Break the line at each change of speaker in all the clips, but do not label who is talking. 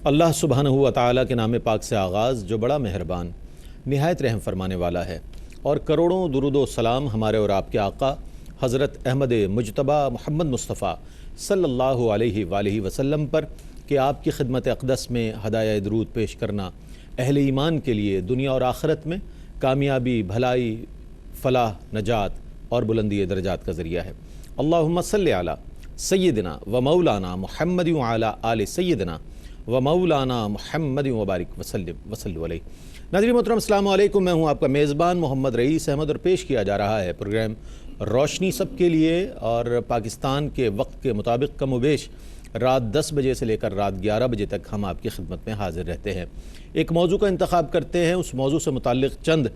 اللہ سبحانہ و تعالیٰ کے نام پاک سے آغاز جو بڑا مہربان نہایت رحم فرمانے والا ہے، اور کروڑوں درود و سلام ہمارے اور آپ کے آقا حضرت احمد مجتبیٰ محمد مصطفیٰ صلی اللہ علیہ وآلہ وسلم پر کہ آپ کی خدمت اقدس میں ہدایہ درود پیش کرنا اہل ایمان کے لیے دنیا اور آخرت میں کامیابی، بھلائی، فلاح، نجات اور بلندی درجات کا ذریعہ ہے۔ اللہم صلی علی سیدنا و مولانا محمد وعلی آل سیدنا و مولانا محمد وبارک وسلم علیہ۔ ناظرین محترم السلام علیکم، میں ہوں آپ کا میزبان محمد رئیس احمد، اور پیش کیا جا رہا ہے پروگرام روشنی سب کے لیے، اور پاکستان کے وقت کے مطابق کم و بیش رات 10 بجے سے لے کر رات 11 بجے تک ہم آپ کی خدمت میں حاضر رہتے ہیں۔ ایک موضوع کا انتخاب کرتے ہیں، اس موضوع سے متعلق چند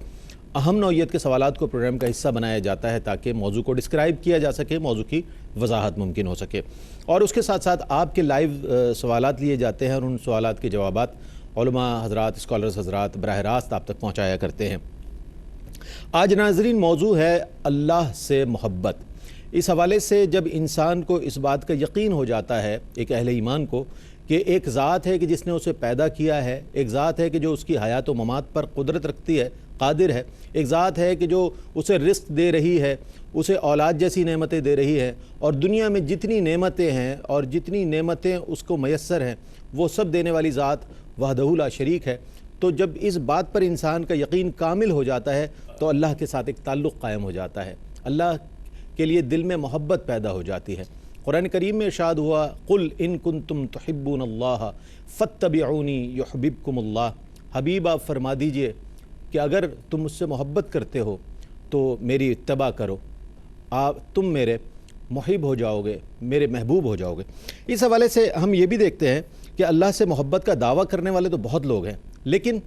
اہم نوعیت کے سوالات کو پروگرام کا حصہ بنایا جاتا ہے تاکہ موضوع کو ڈسکرائب کیا جا سکے، موضوع کی وضاحت ممکن ہو سکے، اور اس کے ساتھ ساتھ آپ کے لائیو سوالات لیے جاتے ہیں اور ان سوالات کے جوابات علماء حضرات، اسکالرز حضرات براہ راست آپ تک پہنچایا کرتے ہیں۔ آج ناظرین موضوع ہے اللہ سے محبت۔ اس حوالے سے جب انسان کو اس بات کا یقین ہو جاتا ہے، ایک اہل ایمان کو، کہ ایک ذات ہے کہ جس نے اسے پیدا کیا ہے، ایک ذات ہے کہ جو اس کی حیات و ممات پر قدرت رکھتی ہے، قادر ہے، ایک ذات ہے کہ جو اسے رزق دے رہی ہے، اسے اولاد جیسی نعمتیں دے رہی ہے، اور دنیا میں جتنی نعمتیں ہیں اور جتنی نعمتیں اس کو میسر ہیں وہ سب دینے والی ذات وحدہ لا شریک ہے، تو جب اس بات پر انسان کا یقین کامل ہو جاتا ہے تو اللہ کے ساتھ ایک تعلق قائم ہو جاتا ہے، اللہ کے لیے دل میں محبت پیدا ہو جاتی ہے۔ قرآن کریم میں ارشاد ہوا، قل ان کنتم تحبون اللہ فاتبعونی یحببکم اللہ، حبیب آپ فرما دیجئے کہ اگر تم مجھ سے محبت کرتے ہو تو میری اتباع کرو، تم میرے محب ہو جاؤ گے، میرے محبوب ہو جاؤ گے۔ اس حوالے سے ہم یہ بھی دیکھتے ہیں کہ اللہ سے محبت کا دعویٰ کرنے والے تو بہت لوگ ہیں، لیکن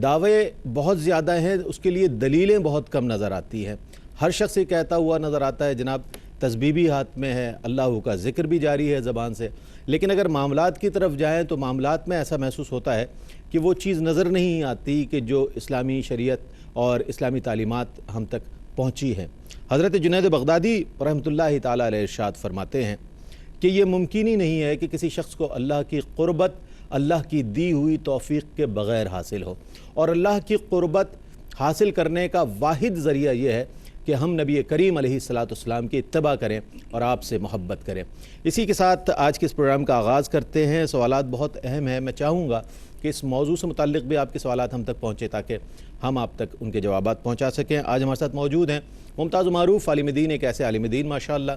دعوے بہت زیادہ ہیں، اس کے لیے دلیلیں بہت کم نظر آتی ہیں۔ ہر شخص یہ کہتا ہوا نظر آتا ہے جناب تسبیح بھی ہاتھ میں ہے، اللہ کا ذکر بھی جاری ہے زبان سے، لیکن اگر معاملات کی طرف جائیں تو معاملات میں ایسا محسوس ہوتا ہے کہ وہ چیز نظر نہیں آتی کہ جو اسلامی شریعت اور اسلامی تعلیمات ہم تک پہنچی ہے۔ حضرت جنید بغدادی رحمۃ اللہ تعالیٰ علیہ ارشاد فرماتے ہیں کہ یہ ممکن ہی نہیں ہے کہ کسی شخص کو اللہ کی قربت اللہ کی دی ہوئی توفیق کے بغیر حاصل ہو، اور اللہ کی قربت حاصل کرنے کا واحد ذریعہ یہ ہے کہ ہم نبی کریم علیہ السلام کی اتباع کریں اور آپ سے محبت کریں۔ اسی کے ساتھ آج کے اس پروگرام کا آغاز کرتے ہیں۔ سوالات بہت اہم ہیں، میں چاہوں گا کہ اس موضوع سے متعلق بھی آپ کے سوالات ہم تک پہنچے تاکہ ہم آپ تک ان کے جوابات پہنچا سکیں۔ آج ہمارے ساتھ موجود ہیں ممتاز و معروف عالم دین، ایک ایسے عالم دین ماشاءاللہ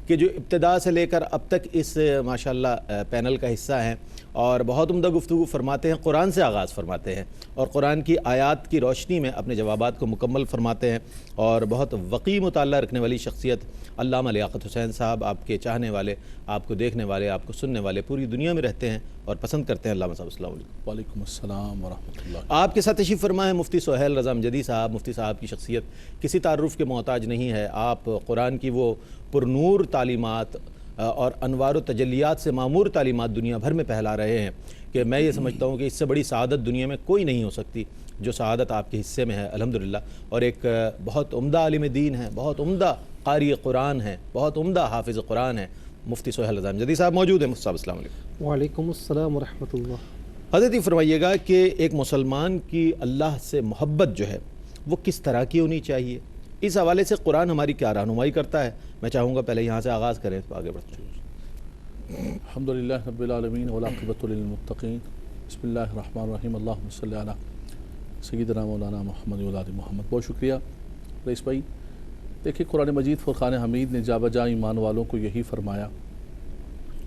کہ جو ابتدا سے لے کر اب تک اس ماشاءاللہ پینل کا حصہ ہیں، اور بہت عمدہ گفتگو فرماتے ہیں، قرآن سے آغاز فرماتے ہیں اور قرآن کی آیات کی روشنی میں اپنے جوابات کو مکمل فرماتے ہیں، اور بہت وقی مطالعہ رکھنے والی شخصیت علامہ لیاقت حسین صاحب، آپ کے چاہنے والے، آپ کو دیکھنے والے، آپ کو سننے والے پوری دنیا میں رہتے ہیں اور پسند کرتے ہیں۔ علامہ صاحب السلام علیکم۔
وعلیکم السلام ورحمۃ اللہ۔
آپ کے ساتھ تشریف فرما ہے مفتی سہیل رضا امجدی صاحب۔ مفتی صاحب کی شخصیت کسی تعارف کے محتاج نہیں ہے، آپ قرآن کی وہ پرنور تعلیمات اور انوار و تجلیات سے معمور تعلیمات دنیا بھر میں پھیلا رہے ہیں کہ میں یہ سمجھتا ہوں کہ اس سے بڑی سعادت دنیا میں کوئی نہیں ہو سکتی جو سعادت آپ کے حصے میں ہے الحمدللہ، اور ایک بہت عمدہ عالم دین ہے، بہت عمدہ قاری قرآن ہے، بہت عمدہ حافظ قرآن ہے۔ مفتی سہیل رضا امجدی صاحب موجود ہیں۔ مفتی صاحب السلام علیکم۔
وعلیکم السلام ورحمۃ اللہ۔
حضرت یہ فرمائیے گا کہ ایک مسلمان کی اللہ سے محبت جو ہے وہ کس طرح کی ہونی چاہیے؟ اس حوالے سے قرآن ہماری کیا رہنمائی کرتا ہے؟ میں چاہوں گا پہلے یہاں سے آغاز کریں تو آگے بڑھتے ہیں۔
الحمدللہ رب العالمین والعاقبۃ للمتقین، بسم اللہ الرحمن الرحیم، اللہم صلی علی سیدنا مولانا محمد و آل محمد۔ بہت شکریہ رئیس بھائی۔ دیکھیے قرآن مجید فرقان حمید نے جا بجا ایمان والوں کو یہی فرمایا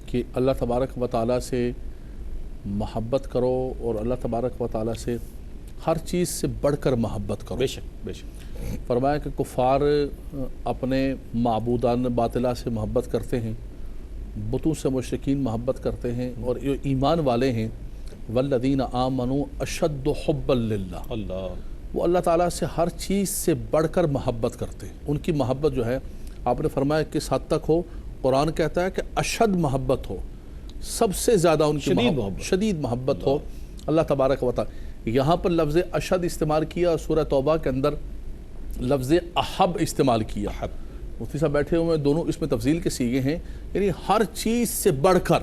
کہ اللہ تبارک و تعالیٰ سے محبت کرو، اور اللہ تبارک و تعالیٰ سے ہر چیز سے بڑھ کر محبت کرو۔
بے شک بے شک۔
فرمایا کہ کفار اپنے معبودان باطلہ سے محبت کرتے ہیں، بتوں سے مشرکین محبت کرتے ہیں، اور جو ایمان والے ہیں والذین آمنوا اشد حبا للہ،
اللہ
وہ اللہ تعالیٰ سے ہر چیز سے بڑھ کر محبت کرتے ہیں۔ ان کی محبت جو ہے آپ نے فرمایا کس حد تک ہو، قرآن کہتا ہے کہ اشد محبت ہو، سب سے زیادہ ان کی شدید محبت ہو اللہ تبارک و تعالیٰ۔ یہاں پر لفظ اشد استعمال کیا، اور سورہ توبہ کے اندر لفظ احب استعمال کیا۔ مفتی صاحب بیٹھے ہوئے، دونوں اس میں تفضیل کے سیغے ہیں، یعنی ہر چیز سے بڑھ کر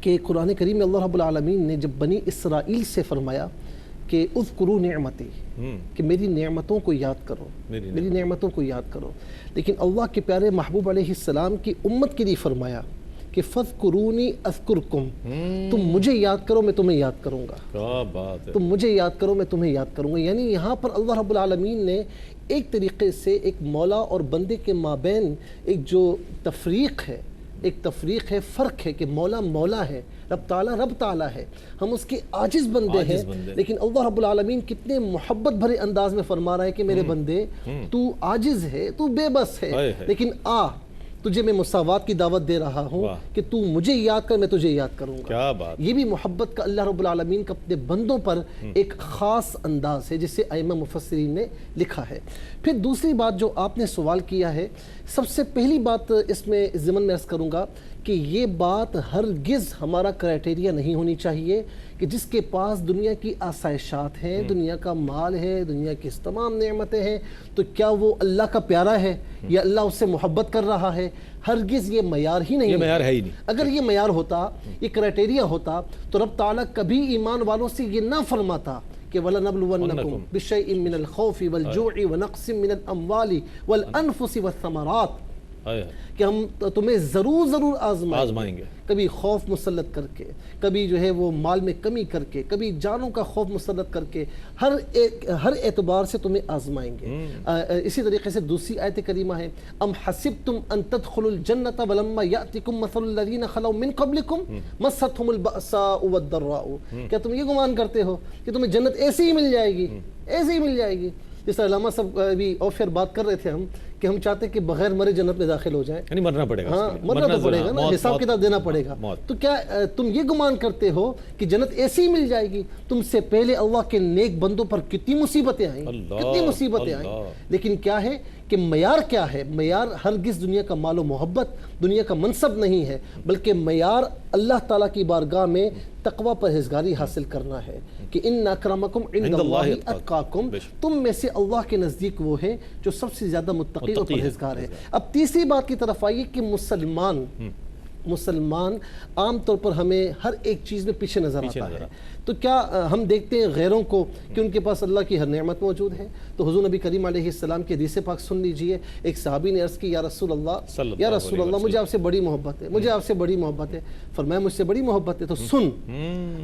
کہ قرآن کریم میں اللہ رب العالمین نے جب بنی اسرائیل سے فرمایا کہ اذکروا نعمتی، کہ میری نعمتوں کو یاد کرو، میری نعمتوں کو یاد کرو، لیکن اللہ کے پیارے محبوب علیہ السلام کی امت کے لیے فرمایا کہ فَاذْكُرُونِي أَذْكُرْكُمْ، تم مجھے یاد کرو میں تمہیں یاد کروں گا،
کیا بات ہے،
تم مجھے یاد کرو میں تمہیں یاد کروں گا۔ یعنی یہاں پر اللہ رب العالمین نے ایک طریقے سے ایک مولا اور بندے کے مابین ایک جو تفریق ہے، فرق ہے کہ مولا مولا ہے، رب تعالیٰ ہے، ہم اس کے عاجز بندے ہیں، لیکن اللہ رب العالمین کتنے محبت بھرے انداز میں فرما رہا ہے کہ میرے بندے تو عاجز ہے، تو بے بس ہے، لیکن تجھے میں مساوات کی دعوت دے رہا ہوں کہ تو مجھے یاد کر، میں تجھے یاد کروں گا۔
کیا بات،
یہ بھی محبت کا اللہ رب العالمین کا اپنے بندوں پر ایک خاص انداز ہے جسے ائمہ مفسرین نے لکھا ہے۔ پھر دوسری بات جو آپ نے سوال کیا ہے، سب سے پہلی بات اس میں ضمن میں عرض کروں گا کہ یہ بات ہرگز ہمارا کرائٹیریا نہیں ہونی چاہیے کہ جس کے پاس دنیا کی آسائشات ہیں، دنیا کا مال ہے، دنیا کی تمام نعمتیں ہیں، تو کیا وہ اللہ کا پیارا ہے یا اللہ اس سے محبت کر رہا ہے؟ ہرگز یہ معیار ہی نہیں،
یہ معیار ہے ہی نہیں۔
اگر یہ معیار ہوتا، یہ کرائٹیریا ہوتا، تو رب تعالیٰ کبھی ایمان والوں سے یہ نہ فرماتا کہ وَلَنَبْلُوَنَّكُمْ بِشَيْءٍ مِّنَ الْخَوْفِ وَالْجُوعِ وَنَقْصٍ مِّنَ الْأَمْوَالِ وَالْأَنفُسِ وَالثَّمَرَاتِ، کہ ہم تمہیں ضرور آزمائیں گے، کبھی خوف مسلط کر کے، کبھی جو ہے وہ مال میں کمی کر کے، کبھی جانوں کا خوف مسلط کر کے، ہر اعتبار سے تمہیں آزمائیں گے۔ اسی طریقے سے دوسری آیت کریمہ ہے ام حسبتم ان تدخلوا الجنة ولما يأتكم مثل الذين خلوا من قبلكم مستهم البأساء والضراء، کیا تم یہ گمان کرتے ہو کہ تمہیں جنت ایسے ہی مل جائے گی، ایسے ہی مل جائے گی؟ جس طرح علامہ صاحب ابھی آف ایئر بات کر رہے تھے ہم کہ ہم چاہتے کہ بغیر مرے جنت میں داخل ہو جائیں،
یعنی مرنا پڑے گا،
ہاں مرنا تو پڑے گا نا، حساب کتاب دینا پڑے گا۔ تو کیا تم یہ گمان کرتے ہو کہ جنت ایسی ہی مل جائے گی؟ تم سے پہلے اللہ کے نیک بندوں پر کتنی مصیبتیں آئیں، کتنی مصیبتیں آئیں، لیکن کیا ہے کہ معیار کیا ہے؟ معیار ہرگز دنیا کا مال و محبت، دنیا کا منصب نہیں ہے، بلکہ معیار اللہ تعالیٰ کی بارگاہ میں تقوی پرہیزگاری حاصل کرنا ہے کہ ان اکرمکم عند اللہ اتقاکم، تم میں سے اللہ کے نزدیک وہ ہے جو سب سے زیادہ متقی اور پرہیزگار ہے۔ اب تیسری بات کی طرف آئیے کہ مسلمان عام طور پر ہمیں ہر ایک چیز میں پیچھے نظر آتا ہے، تو کیا ہم دیکھتے ہیں غیروں کو کہ ان کے پاس اللہ کی ہر نعمت موجود ہے؟ تو حضور نبی کریم علیہ السلام کی حدیث پاک سن لیجئے، ایک صحابی نے عرض کی یا رسول اللہ مجھے آپ سے بڑی محبت ہے، مجھے آپ سے بڑی محبت ہے۔ فرمایا مجھ سے بڑی محبت ہے تو سن،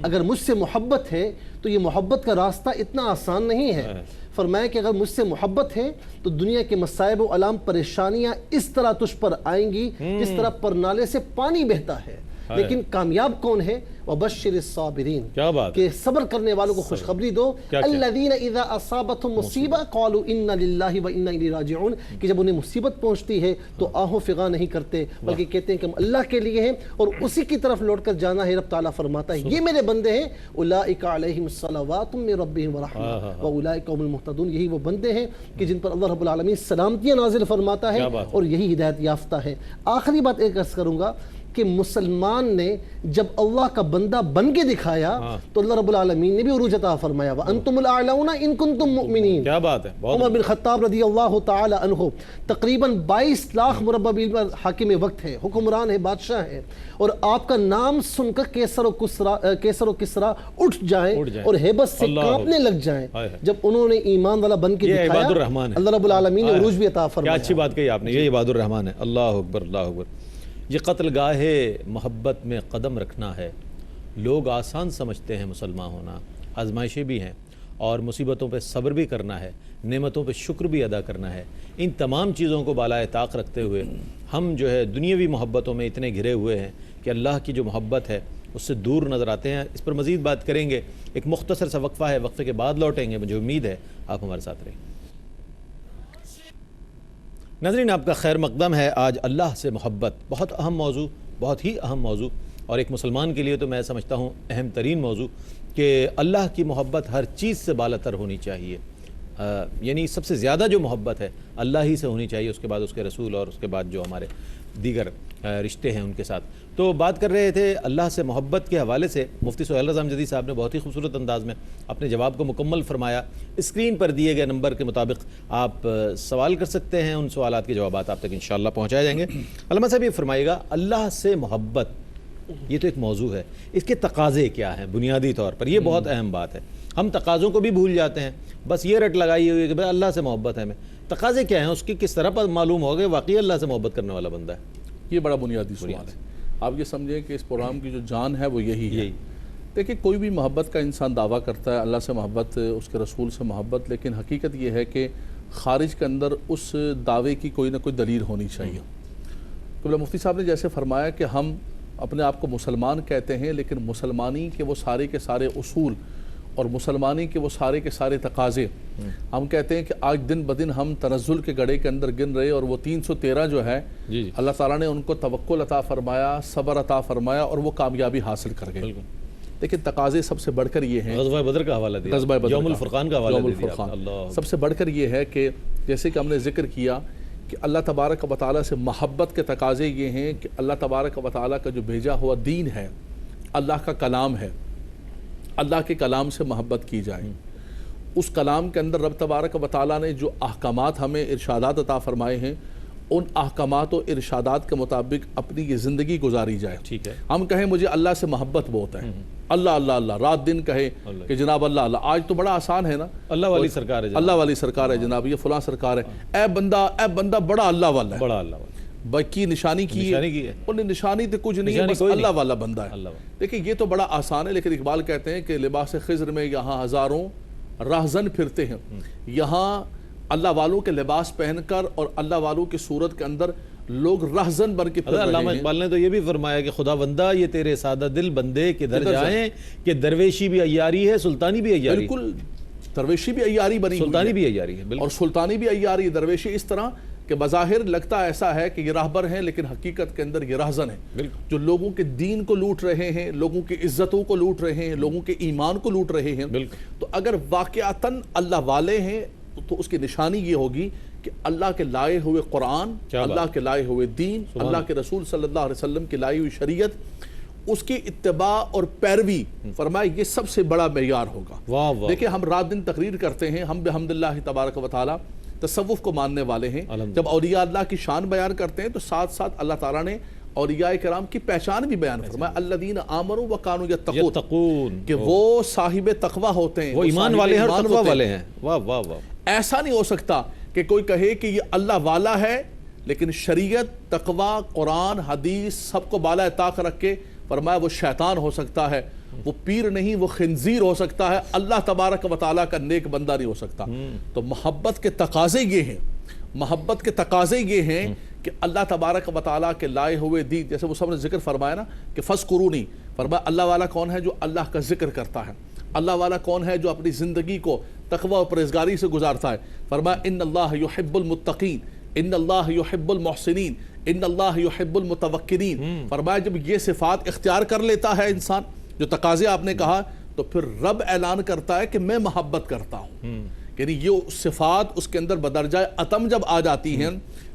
اگر مجھ سے محبت ہے تو یہ محبت کا راستہ اتنا آسان نہیں ہے۔ فرمایا کہ اگر مجھ سے محبت ہے تو دنیا کے مصائب و علام پریشانیاں اس طرح تجھ پر آئیں گی جس طرح پرنالے سے پانی بہتا ہے، لیکن کامیاب کون ہے؟ وَبَشِّرِ الصَّابِرِينَ،
کیا بات،
کہ صبر کرنے والوں کو خوشخبری دو۔ الَّذِينَ إِذَا أَصَابَتْهُمْ مُصِيبَةٌ قَالُوا إِنَّا لِلَّهِ وَإِنَّا إِلَيْهِ رَاجِعُونَ، کہ جب انہیں مصیبت پہنچتی ہے تو آہو فغاں نہیں کرتے بلکہ کہتے ہیں کہ ہم اللہ کے لیے ہیں اور اسی کی طرف لوٹ کر جانا ہے۔ رب تعالیٰ فرماتا ہے یہ میرے بندے ہیں، أُولَٰئِكَ عَلَيْهِمْ الصَّلَوَاتُ مِن رَبِّهِمْ وَرَحْمَةٌ وَأُولَٰئِكَ هُمُ الْمُهْتَدُونَ، یہی وہ بندے ہیں کہ جن پر اللہ رب العالمین سلامتیاں نازل فرماتا ہے اور یہی ہدایت یافتہ ہے۔ آخری بات ایک عرض کروں گا کہ مسلمان نے جب اللہ کا بندہ بن کے دکھایا تو اللہ رب العالمین نے بھی عروج عطا فرمایا وَأَنْتُمُ الْأَعْلَوْنَ إِن كُنْتُم مُؤْمِنِينَ۔
کیا بات ہے،
عمر بن خطاب رضی اللہ تعالی عنہ تقریباً 22 لاکھ مربع میل پر حاکم وقت ہے، حکمران ہے، بادشاہ ہے، اور آپ کا نام سن کر کیسر و کسرا اٹھ جائیں اور ہیبت سے کانپنے لگ جائیں، جب انہوں نے ایمان والا بن کے دکھایا اللہ رب العالمین نے عروج بھی عطا فرمایا۔
کیا اچھی بات کہی آپ نے، یہ عباد الرحمن ہے۔ اللہ اکبر، اللہ اکبر۔ یہ قتل گاہ محبت میں قدم رکھنا ہے۔ لوگ آسان سمجھتے ہیں مسلمان ہونا، آزمائشیں بھی ہیں اور مصیبتوں پہ صبر بھی کرنا ہے، نعمتوں پہ شکر بھی ادا کرنا ہے۔ ان تمام چیزوں کو بالائے طاق رکھتے ہوئے ہم جو ہے دنیاوی محبتوں میں اتنے گھرے ہوئے ہیں کہ اللہ کی جو محبت ہے اس سے دور نظر آتے ہیں۔ اس پر مزید بات کریں گے، ایک مختصر سا وقفہ ہے، وقفے کے بعد لوٹیں گے، مجھے امید ہے آپ ہمارے ساتھ رہیں۔ ناظرین آپ کا خیر مقدم ہے۔ آج اللہ سے محبت بہت اہم موضوع، بہت ہی اہم موضوع، اور ایک مسلمان کے لیے تو میں سمجھتا ہوں اہم ترین موضوع کہ اللہ کی محبت ہر چیز سے بالاتر ہونی چاہیے، یعنی سب سے زیادہ جو محبت ہے اللہ ہی سے ہونی چاہیے، اس کے بعد اس کے رسول اور اس کے بعد جو ہمارے دیگر رشتے ہیں ان کے ساتھ۔ تو بات کر رہے تھے اللہ سے محبت کے حوالے سے، مفتی سہیل رضا امجدی صاحب نے بہت ہی خوبصورت انداز میں اپنے جواب کو مکمل فرمایا۔ اسکرین پر دیے گئے نمبر کے مطابق آپ سوال کر سکتے ہیں، ان سوالات کے جوابات آپ تک انشاءاللہ پہنچائے جائیں گے۔ علامہ صاحب یہ فرمائیے گا، اللہ سے محبت یہ تو ایک موضوع ہے، اس کے تقاضے کیا ہیں بنیادی طور پر، یہ بہت اہم بات ہے۔ ہم تقاضوں کو بھی بھول جاتے ہیں، بس یہ رٹ لگائی ہوئی ہے کہ بھائی اللہ سے محبت ہے ہمیں، تقاضے کیا ہیں اس کی، کس طرح پر معلوم ہوگا کہ واقعی اللہ سے محبت کرنے والا بندہ ہے؟
یہ بڑا بنیادی سوال ہے۔ آپ یہ سمجھیں کہ اس پروگرام کی جو جان ہے وہ یہی ہے۔ دیکھیں کوئی بھی محبت کا انسان دعویٰ کرتا ہے، اللہ سے محبت، اس کے رسول سے محبت، لیکن حقیقت یہ ہے کہ خارج کے اندر اس دعوے کی کوئی نہ کوئی دلیل ہونی چاہیے۔ قبلہ مفتی صاحب نے جیسے فرمایا کہ ہم اپنے آپ کو مسلمان کہتے ہیں، لیکن مسلمانی کے وہ سارے کے سارے اصول اور مسلمانی کے وہ سارے کے سارے تقاضے ہم کہتے ہیں کہ آج دن بدن ہم تنزل کے گڑھے کے اندر گن رہے، اور وہ 313 جو ہے اللہ تعالیٰ نے ان کو توکل عطا فرمایا، صبر عطا فرمایا، اور وہ کامیابی حاصل کر گئے۔ لیکن تقاضے سب سے بڑھ کر یہ ہیں،
غزوہ بدر کا حوالہ دیا،
غزوہ بدر
یوم الفرقان کا حوالہ دیا،
سب سے بڑھ کر یہ ہے کہ جیسے کہ ہم نے ذکر کیا کہ اللہ تبارک و تعالیٰ سے محبت کے تقاضے یہ ہیں کہ اللہ تبارک و تعالیٰ کا جو بھیجا ہوا دین ہے، اللہ کا کلام ہے، اللہ کے کلام سے محبت کی جائے۔ اس کلام کے اندر رب تبارک و تعالیٰ نے جو احکامات ہمیں ارشادات عطا فرمائے ہیں، ان احکامات و ارشادات کے مطابق اپنی یہ زندگی گزاری جائے۔
ٹھیک ہے،
ہم کہیں مجھے اللہ سے محبت بہت ہے، اللہ اللہ اللہ رات دن کہے کہ جناب اللہ اللہ، آج تو بڑا آسان ہے نا،
اللہ والی سرکار ہے،
اللہ والی سرکار ہے جناب، یہ فلاں سرکار ہے، اے بندہ بڑا اللہ والا ہے،
بڑا اللہ والا
باقی نشانی کی ہے، انہیں نشانی تو کچھ نہیں ہے، بس اللہ والا بندہ ہے۔ دیکھیں یہ تو بڑا آسان ہے، لیکن اقبال کہتے ہیں کہ لباس خضر میں یہاں ہزاروں راہزن پھرتے ہیں، یہاں اللہ والوں کے لباس پہن کر اور اللہ والوں کی صورت کے اندر لوگ رہزن بن کے پھر رہے ہیں۔
علامہ اقبال نے تو یہ بھی فرمایا کہ خدا بندہ یہ تیرے سادہ دل بندے کدھر جائیں کہ درویشی بھی عیاری ہے، سلطانی بھی عیاری ہے۔
بالکل، درویشی بھی عیاری بنی ہوئی
سلطانی بھی عیاری ہے،
اور سلطانی بھی عیاری ہے، درویشی اس طرح کہ بظاہر لگتا ایسا ہے کہ یہ راہبر ہیں، لیکن حقیقت کے اندر یہ راہزن ہیں، جو لوگوں کے دین کو لوٹ رہے ہیں، لوگوں کی عزتوں کو لوٹ رہے ہیں، لوگوں کے ایمان کو لوٹ رہے ہیں۔ تو اگر واقعتاً اللہ والے ہیں تو اس کی نشانی یہ ہوگی کہ اللہ کے لائے ہوئے قرآن، اللہ کے لائے ہوئے دین، اللہ کے رسول صلی اللہ علیہ وسلم کی لائی ہوئی شریعت، اس کی اتباع اور پیروی، فرمائے یہ سب سے بڑا معیار ہوگا۔ دیکھیں ہم رات دن تقریر کرتے ہیں، ہم بحمداللہ تبارک و تعالی تصوف کو ماننے والے ہیں، جب اولیاء اللہ کی شان بیان کرتے ہیں تو ساتھ ساتھ اللہ تعالیٰ نے اولیاء کرام کی پہچان بھی بیان فرمایا، الذین آمنوا وکانوا یتقون، کہ وہ صاحب تقوی ہوتے ہیں،
وہ ایمان والے ہیں اور تقوی والے ہیں۔ واہ واہ واہ،
ایسا نہیں ہو سکتا کہ کوئی کہے کہ یہ اللہ والا ہے لیکن شریعت، تقوی، قرآن، حدیث سب کو بالائے طاق رکھ کے، فرمایا وہ شیطان ہو سکتا ہے، وہ پیر نہیں، وہ خنزیر ہو سکتا ہے، اللہ تبارک و تعالیٰ کا نیک بندہ نہیں ہو سکتا۔ تو محبت کے تقاضے یہ ہیں، محبت کے تقاضے یہ ہیں کہ اللہ تبارک و تعالیٰ کے لائے ہوئے دین، جیسے وہ سب نے ذکر فرمایا نا کہ فَذْكُرُونِی، فرمایا اللہ والا کون ہے جو اللہ کا ذکر کرتا ہے، اللہ والا کون ہے جو اپنی زندگی کو تقوی اور پرہیزگاری سے گزارتا ہے، فرمایا ان اللہ یحب المتقین، ان اللہ یحب المحسنین، ان اللہ یحب المتوکلین۔ فرمایا جب یہ صفات اختیار کر لیتا ہے انسان، جو تقاضے آپ نے کہا، تو پھر رب اعلان کرتا ہے کہ میں محبت کرتا ہوں، یعنی یہ صفات اس کے اندر بدرجہ اتم جب آ جاتی ہیں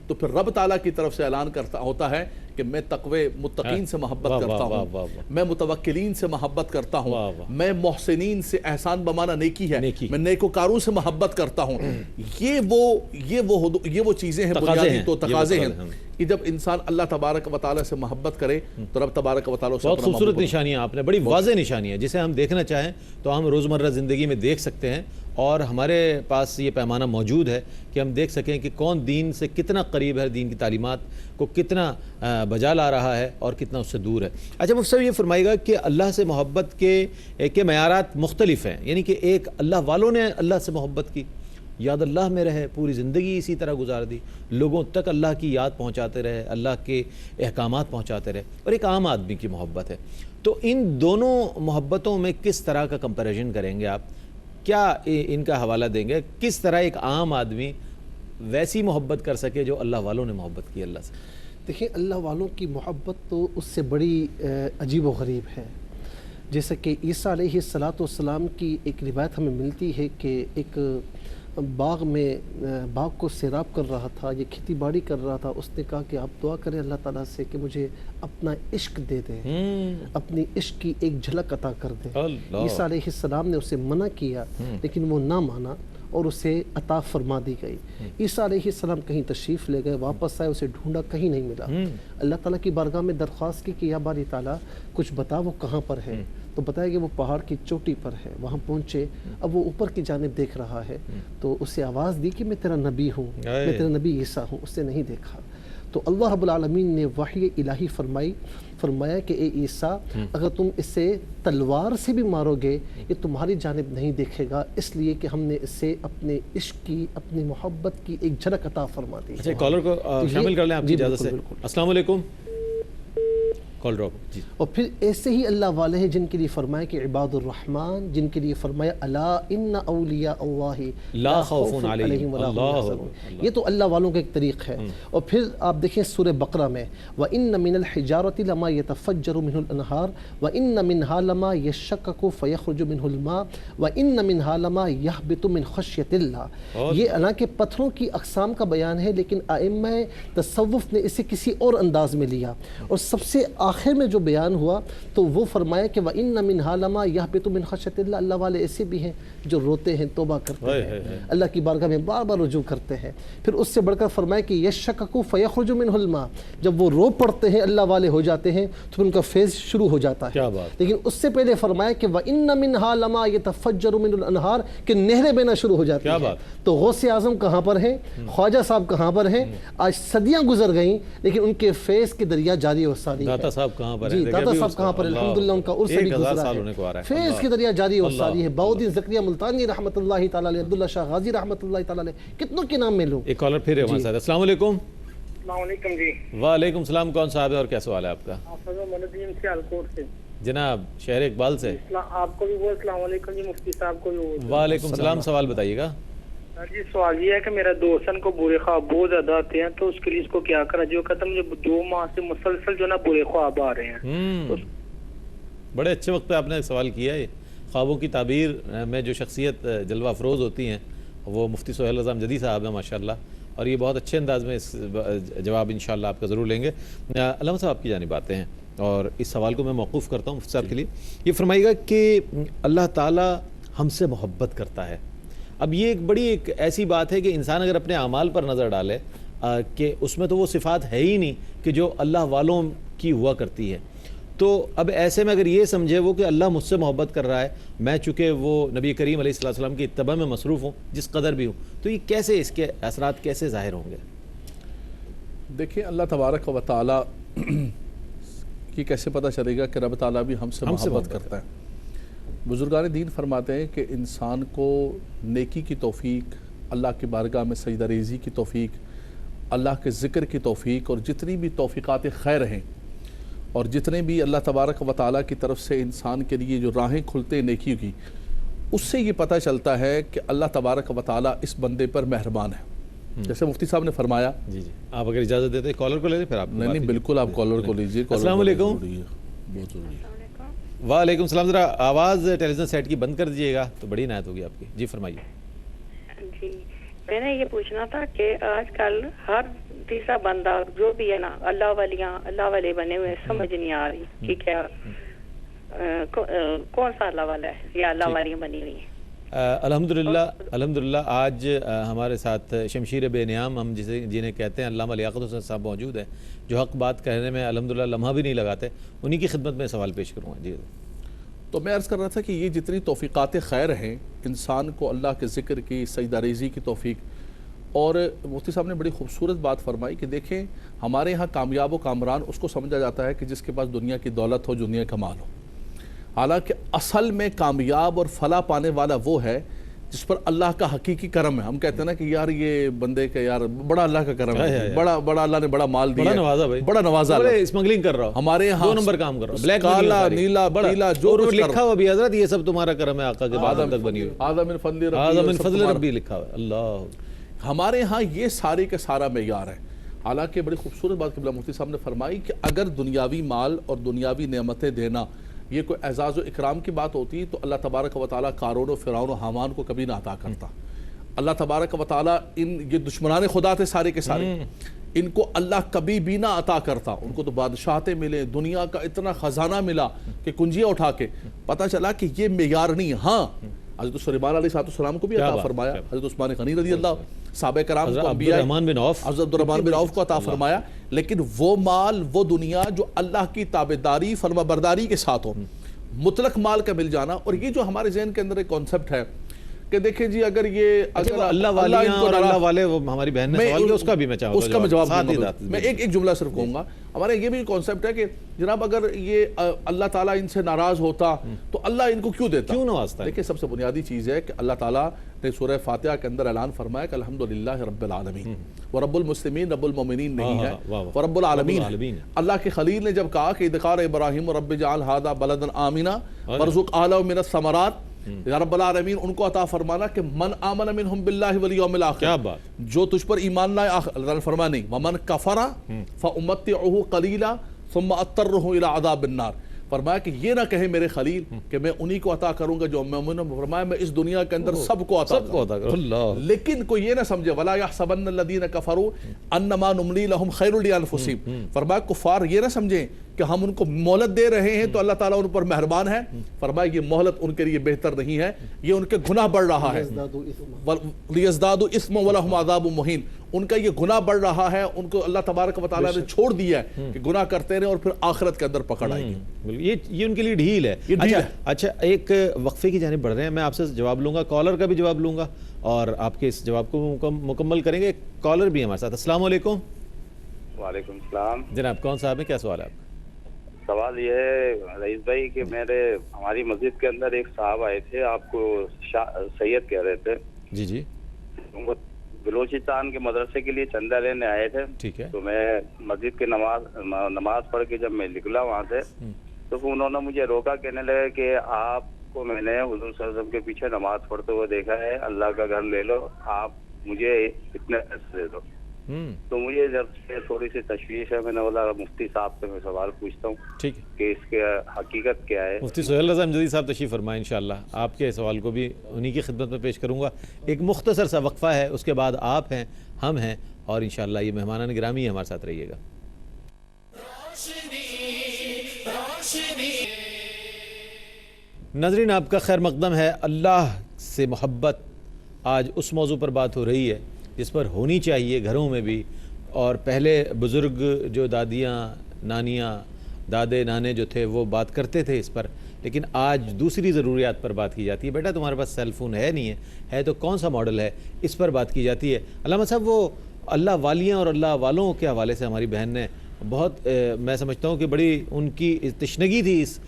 تو پھر رب تعالیٰ کی طرف سے اعلان کرتا ہوتا ہے کہ میں تقوی متقین سے محبت کرتا ہوں، میں متوکلین سے محبت کرتا ہوں، میں محسنین سے، احسان بمانا نیکی ہے، میں نیکوکاروں سے محبت کرتا ہوں۔ یہ وہ چیزیں ہیں، بنیادی تو تقاضے ہیں کہ جب انسان اللہ تبارک و تعالیٰ سے محبت کرے تو رب تبارک و تعالیٰ سے
بہت خوبصورت نشانی ہے، آپ نے بڑی واضح نشانی ہے جسے ہم دیکھنا چاہیں تو ہم روزمرہ زندگی میں دیکھ سکتے ہیں، اور ہمارے پاس یہ پیمانہ موجود ہے کہ ہم دیکھ سکیں کہ کون دین سے کتنا قریب ہے، دین کی تعلیمات کو کتنا بجا لا رہا ہے اور کتنا اس سے دور ہے۔ اچھا مفتی صاحب یہ فرمائے گا کہ اللہ سے محبت کے معیارات مختلف ہیں، یعنی کہ ایک اللہ والوں نے اللہ سے محبت کی، یاد اللہ میں رہے، پوری زندگی اسی طرح گزار دی، لوگوں تک اللہ کی یاد پہنچاتے رہے، اللہ کے احکامات پہنچاتے رہے، اور ایک عام آدمی کی محبت ہے۔ تو ان دونوں محبتوں میں کس طرح کا کمپیریزن کریں گے آپ؟ کیا ان کا حوالہ دیں گے کس طرح ایک عام آدمی ویسی محبت کر سکے جو اللہ والوں نے محبت کی اللہ سے؟
دیکھیں اللہ والوں کی محبت تو اس سے بڑی عجیب و غریب ہے، جیسا کہ عیسیٰ علیہ السلام کی ایک روایت ہمیں ملتی ہے کہ ایک باغ کو سیراب کر رہا تھا، یہ کھیتی باڑی کر رہا تھا، اس نے کہا کہ آپ دعا کریں اللہ تعالیٰ سے کہ مجھے اپنا عشق دے دیں، اپنی عشق کی ایک جھلک عطا کر دیں۔ عیسیٰ علیہ السلام نے اسے منع کیا لیکن وہ نہ مانا، اور اسے عطا فرما دی گئی۔ عیسیٰ علیہ السلام کہیں تشریف لے گئے، واپس آئے، اسے ڈھونڈا، کہیں نہیں ملا۔ اللہ تعالیٰ کی بارگاہ میں درخواست کی کہ یا باری تعالیٰ کچھ بتا وہ کہاں پر ہے، تو بتایا کہ وہ پہاڑ کی چوٹی پر ہے۔ وہاں پہنچے، اب وہ اوپر کی جانب دیکھ رہا ہے، تو اسے آواز دی کہ میں تیرا نبی ہوں، میں تیرا نبی عیسیٰ ہوں۔ اس نے نہیں دیکھا، تو اللہ رب العالمین نے وحی الہی فرمایا کہ اے عیسیٰ، اگر تم اسے تلوار سے بھی مارو گے یہ تمہاری جانب نہیں دیکھے گا، اس لیے کہ ہم نے اسے اپنے عشق کی، اپنی محبت کی ایک جھلک عطا فرما دی۔
اچھا، کالر کو شامل کر لیں آپ کی اجازت سے۔ السلام علیکم، کال ڈراپ جی۔
اور پھر ایسے ہی اللہ والے ہیں جن کے لیے فرمایا کہ عباد الرحمن، جن کے لیے فرمایا الا ان اولیاء اللہ
لا خوف علیہم
ولا هم
اللہ
يحزنون۔ یہ تو اللہ والوں کا ایک طریق ہے۔ اور پھر آپ دیکھیں سورہ بقرہ میں وَإِنَّ مِنَ الْحِجَارَةِ لَمَا يَتَفَجَّرُ مِنْهُ الْأَنْهَارُ وَإِنَّ مِنْهَا لَمَا يَشَّقَّقُ فَيَخْرُجُ مِنْهُ الْمَاءُ وَإِنَّ مِنْهَا لَمَا يَهْبِطُ مِنْ خَشْيَةِ اللَّهِ۔ یہ حالانکہ پتھروں کی اقسام کا بیان ہے، لیکن ائمہ تصوف نے اسے کسی اور انداز میں لیا، اور سب سے آخر میں جو بیان ہوا تو وہ فرمایا کہ وَإِنَّ مِنْهَا لَمَا يَهْبِطُ مِنْ خَشْيَةِ اللَّهِ۔ اللہ والے ایسے بھی ہیں جو روتے ہیں، توبہ کرتے ہیں، اللہ کی بارگاہ میں بار بار رجوع کرتے ہیں۔ پھر اس سے بڑھ کر فرمایا کہ يَشَّقَّقُ فَيَخْرُجُ مِنْهُ الْمَاءُ، جب وہ رو پڑتے ہیں، اللہ والے ہو جاتے ہیں، تو پھر ان کا فیض شروع ہو جاتا ہے۔
کیا بات۔
لیکن اس سے پہلے فرمایا کہ وَإِنَّ مِنْهَا لَمَا يَتَفَجَّرُ مِنْهُ الْأَنْهَارُ، کہ نہریں بہنا شروع ہو جاتی ہیں۔ تو غوث اعظم کہاں پر ہیں، خواجہ صاحب کہاں پر ہیں؟ آج صدیاں گزر گئیں لیکن ان کے فیض کی دریا جاری و ساری ہے۔
داتا صاحب کہاں پر ہیں؟
جی، داتا صاحب کہاں پر ہیں؟ الحمدللہ ان کا عرس بھی گزرا ہے، فیض کی دریا جاری و ساری ہے۔ باؤدین زکریا ملتانی رحمۃ اللہ تعالی علیہ، عبداللہ شاہ غازی رحمۃ اللہ تعالی علیہ، کتنوں کے نام میں لوں۔
ایک کالر پھر ہے ہمارے ساتھ۔ السلام علیکم۔
السلام علیکم جی۔
وعلیکم السلام، کون صاحب ہے اور کیا سوال ہے آپ کا؟
مندین سے الکوٹ سے
جناب شہر اقبال سے۔
آپ کو بھی بہت السلام علیکم جی، مفتی صاحب کو بھی بہت۔
وعلیکم السلام، سوال بتائیے گا
جی۔ سوال یہ ہے کہ میرا دوستن کو برے خواب بہت زیادہ آتے ہیں، تو اس کے لیے اس کو کیا کرا؟ جو کہتا مجھے 2 ماہ سے مسلسل جو نا برے خواب آ رہے ہیں۔
بڑے اچھے وقت پہ آپ نے سوال کیا ہے۔ خوابوں کی تعبیر میں جو شخصیت جلوہ افروز ہوتی ہیں وہ مفتی سہیل رضا امجدی صاحب ہیں ماشاءاللہ، اور یہ بہت اچھے انداز میں اس جواب انشاءاللہ آپ کا ضرور لیں گے۔ علامہ صاحب آپ کی جانب آتے ہیں اور اس سوال کو میں موقوف کرتا ہوں مفتی صاحب کے لیے۔ یہ فرمائیے گا کہ اللہ تعالیٰ ہم سے محبت کرتا ہے۔ اب یہ ایک ایسی بات ہے کہ انسان اگر اپنے اعمال پر نظر ڈالے کہ اس میں تو وہ صفات ہے ہی نہیں کہ جو اللہ والوں کی ہوا کرتی ہے، تو اب ایسے میں اگر یہ سمجھے وہ کہ اللہ مجھ سے محبت کر رہا ہے، میں چونکہ وہ نبی کریم علیہ السلام کی اتباع میں مصروف ہوں جس قدر بھی ہوں، تو یہ کیسے، اس کے اثرات کیسے ظاہر ہوں گے؟
دیکھیں اللہ تبارک و تعالیٰ کی کیسے پتہ چلے گا کہ رب تعالیٰ بھی ہم سے محبت کرتا ہے؟ بزرگان دین فرماتے ہیں کہ انسان کو نیکی کی توفیق، اللہ کی بارگاہ میں سجدہ ریزی کی توفیق، اللہ کے ذکر کی توفیق، اور جتنی بھی توفیقات خیر ہیں اور جتنے بھی اللہ تبارک و تعالیٰ کی طرف سے انسان کے لیے جو راہیں کھلتے ہیں نیکی کی، اس سے یہ پتہ چلتا ہے کہ اللہ تبارک و تعالیٰ اس بندے پر مہربان ہے۔ جیسے مفتی صاحب نے فرمایا،
جی آپ اگر اجازت دیتے کالر کو لے لیں پھر آپ۔
نہیں بالکل آپ کالر کو لیجیے۔
السلام علیکم۔
بہت ضروری ہے۔
وعلیکم السلام، ذرا آواز ٹیلی ویژن سیٹ کی بند کر دیجیے گا تو بڑی عنایت ہوگی آپ کی۔ جی فرمائیے۔
جی میں نے یہ پوچھنا تھا کہ آج کل ہر تیسرا بندہ جو بھی ہے نا اللہ والے بنے ہوئے، سمجھ نہیں آ رہی کہ کیا کون سا اللہ والا ہے یا اللہ والیاں بنی ہوئی ہیں۔
الحمدللہ آج ہمارے ساتھ شمشیر بے نیام ہم جنہیں کہتے ہیں علامہ لیاقت حسین صاحب موجود ہیں، جو حق بات کہنے میں الحمدللہ لمحہ بھی نہیں لگاتے، انہی کی خدمت میں سوال پیش کروں گا۔ جی
تو میں عرض کر رہا تھا کہ یہ جتنی توفیقات خیر ہیں انسان کو اللہ کے ذکر کی، سجدہ ریزی کی توفیق، اور مفتی صاحب نے بڑی خوبصورت بات فرمائی کہ دیکھیں ہمارے ہاں کامیاب و کامران اس کو سمجھا جاتا ہے کہ جس کے پاس دنیا کی دولت ہو، دنیا کا مال ہو، حالانکہ اصل میں کامیاب اور فلاح پانے والا وہ ہے جس پر اللہ کا حقیقی کرم ہے۔ ہم کہتے ہیں نا کہ یار یہ بندے کا یار بڑا اللہ کا کرم ہے، بڑا اللہ نے بڑا مال دیا، بڑا نوازا،
اسمگلنگ کر رہا ہوں،
ہمارے یہاں
2 نمبر کام کر رہا ہوں، بلیک
کالا نیلا پیلا جو
لکھا ہوا بھی حضرت یہ سب تمہارا کرم ہے، آقا کے بعد تک بنی ہوئی،
آدم من
فضل ربی لکھا ہوا ہے۔ اللہ
ہمارے ہاں یہ سارے کا سارا معیار ہے۔ حالانکہ بڑی خوبصورت بات قبلہ مفتی صاحب نے فرمائی کہ اگر دنیاوی مال اور دنیاوی نعمتیں دینا یہ کوئی اعزاز و اکرام کی بات ہوتی تو اللہ تبارک و تعالیٰ قارون و فرعون و حامان کو کبھی نہ عطا کرتا۔ اللہ تبارک و تعالیٰ یہ دشمنان خدا تھے سارے کے سارے، ان کو اللہ کبھی بھی نہ عطا کرتا۔ ان کو تو بادشاہتیں ملے، دنیا کا اتنا خزانہ ملا کہ کنجیاں اٹھا کے، پتہ چلا کہ یہ معیار نہیں۔ ہاں حضرت سلیمان علیہ السلام کو بھی عطا فرمایا، حضرت عثمان غنی رضی اللہ، صحابہ کرام کو،
عبد الرحمن بن عوف،
حضرت عبد الرحمن بن عوف کو عطا فرمایا، لیکن وہ مال، وہ دنیا جو اللہ کی تابعداری، فرما برداری کے ساتھ ہو، مطلق مال کا مل جانا. اور یہ جو ہمارے ذہن کے اندر ایک کانسیپٹ ہے کہ دیکھیں جی اگر
اللہ والیاں اور اللہ والے، وہ ہماری بہن نے سوال کیا، اس کا بھی میں چاہوں گا،
اس کا میں جواب دوں گا. میں ایک جملہ صرف کہوں گا. ہمارے یہ بھی کانسیپٹ ہے کہ جناب اگر یہ اللہ تعالیٰ ان سے ناراض ہوتا تو اللہ ان کو کیوں دیتا،
کیوں نوازتا ہے؟
دیکھیں سب سے بنیادی چیز ہے کہ اللہ تعالیٰ نے سورہ فاتحہ کے اندر اعلان فرمایا کہ الحمدللہ رب العالمین، ورب المسلمین رب المومنین نہیں ہے، ورب العالمین. اللہ کے خلیل نے جب کہا کہ اذ قال ابراہیم رب اجعل ھذا بلدا آمنا وارزق اہلہ من الثمرات، یا رب العالمین ان کو عطا فرمانا کہ من آمن منہم باللہ والیوم الآخر،
کیا بات، جو
تجھ پر ایمان لائے. اللہ تعالیٰ فرمایا نہیں ومن کفر فامتعہ قلیلا ثم اضطرہ الی عذاب النار. فرمایا کہ یہ نہ کہے میرے خلیل کہ میں انہی کو عطا کروں گا جو مومن. فرمایا میں اس دنیا کے اندر سب کو عطا کروں. لیکن کوئی یہ نہ سمجھے ولا یحسبن الذین کفروا انما نملی لہم خیر لانفسہم. فرمایا کفار یہ نہ سمجھیں کہ ہم ان کو مہلت دے رہے ہیں تو اللہ تعالیٰ ان پر مہربان ہے. فرمایا یہ مہلت ان کے لیے بہتر نہیں ہے، یہ ان کے گناہ بڑھ رہا ہے. لیزدادوا اثما ولہم عذاب مہین، ان کا یہ گناہ بڑھ رہا ہے، ان کو اللہ تبارک و تعالیٰ نے چھوڑ دیا ہے کہ گناہ کرتے رہیں اور پھر آخرت کے اندر پکڑ آئے گی.
یہ ان کے لیے ڈھیل ہے. اچھا ایک وقفے کی جانب بڑھ رہے ہیں، میں آپ سے جواب لوں گا، کالر کا بھی جواب لوں گا اور آپ کے اس جواب کو مکمل کریں گے. ایک کالر بھی ہمارے ساتھ. السلام علیکم.
وعلیکم السلام
جناب، کون صاحب ہیں، کیا سوال ہے آپ کا؟
سوال یہ ہے رئیس بھائی کہ ہماری مسجد کے اندر ایک صاحب آئے تھے، آپ کو سید کہہ رہے تھے.
جی جی.
وہ بلوچستان کے مدرسے کے لیے چندہ لینے آئے تھے.
ٹھیک ہے.
تو میں مسجد کے نماز پڑھ کے جب میں نکلا وہاں سے تو انہوں نے مجھے روکا، کہنے لگے کہ آپ کو میں نے حضور صلی اللہ علیہ وسلم کے پیچھے نماز پڑھتے ہوئے دیکھا ہے، اللہ کا گھر لے لو، آپ مجھے اتنے پیسے دے دو. تو مجھے جب سے تھوڑی سی تشویش ہے، میں نے بولا مفتی صاحب سے میں سوال پوچھتا ہوں
ٹھیک ہے
کہ اس کے حقیقت کیا ہے.
مفتی سہیل رضا امجدی صاحب تشریف فرمائیں، انشاءاللہ آپ کے سوال کو بھی انہی کی خدمت میں پیش کروں گا. ایک مختصر سا وقفہ ہے، اس کے بعد آپ ہیں، ہم ہیں، اور انشاءاللہ یہ مہمانان گرامی ہمارے ساتھ رہیے گا. ناظرین آپ کا خیر مقدم ہے. اللہ سے محبت، آج اس موضوع پر بات ہو رہی ہے جس پر ہونی چاہیے گھروں میں بھی. اور پہلے بزرگ جو دادیاں، نانیاں، دادے، نانے جو تھے وہ بات کرتے تھے اس پر، لیکن آج دوسری ضروریات پر بات کی جاتی ہے. بیٹا تمہارے پاس سیل فون نہیں ہے تو کون سا ماڈل ہے، اس پر بات کی جاتی ہے. علامہ صاحب وہ اللہ والیاں اور اللہ والوں کے حوالے سے ہماری بہن نے بہت میں سمجھتا ہوں کہ بڑی ان کی تشنگی تھی. اس